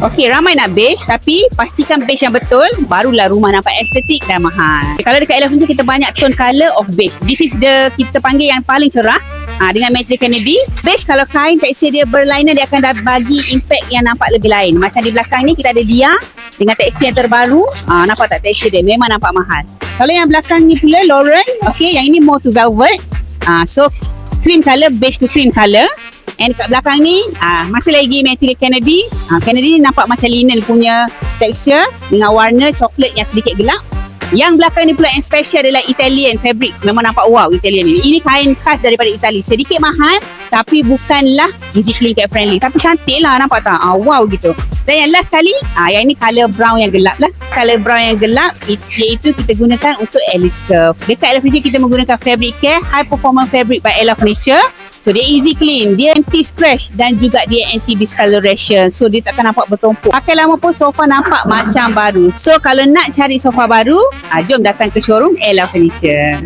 Okey, ramai nak beige tapi pastikan beige yang betul, barulah rumah nampak estetik dan mahal. Kalau dekat Ella Furniture kita banyak tone colour of beige. This is the kita panggil yang paling cerah. Dengan material Kennedy. Beige kalau kain tekstur dia berliner, dia akan bagi impact yang nampak lebih lain. Macam di belakang ni kita ada dia dengan tekstur yang terbaru. Nampak tak tekstur dia? Memang nampak mahal. Kalau yang belakang ni pula Lauren, okey, yang ini more to velvet. So cream colour, beige to cream colour. And kat belakang ni masih lagi material Kennedy. Kennedy ni nampak macam linen punya tekstur dengan warna coklat yang sedikit gelap. Yang belakang ni pula yang special adalah Italian fabric. Memang nampak wow Italian ni. Ini kain khas daripada Itali. Sedikit mahal tapi bukanlah easy clean, cat friendly. Tapi cantik lah, nampak tak? Wow gitu. Dan yang last kali, yang ini colour brown yang gelap lah. Colour brown yang gelap iaitu kita gunakan untuk Alice Curves. Dekat Ella Furniture kita menggunakan fabric care, high performance fabric by Ella Furniture. So dia easy clean, dia anti scratch dan juga dia anti discoloration. So dia takkan nampak bertumpuk. Pakai lama pun sofa nampak macam baru. So kalau nak cari sofa baru, jom datang ke showroom Ella Furniture.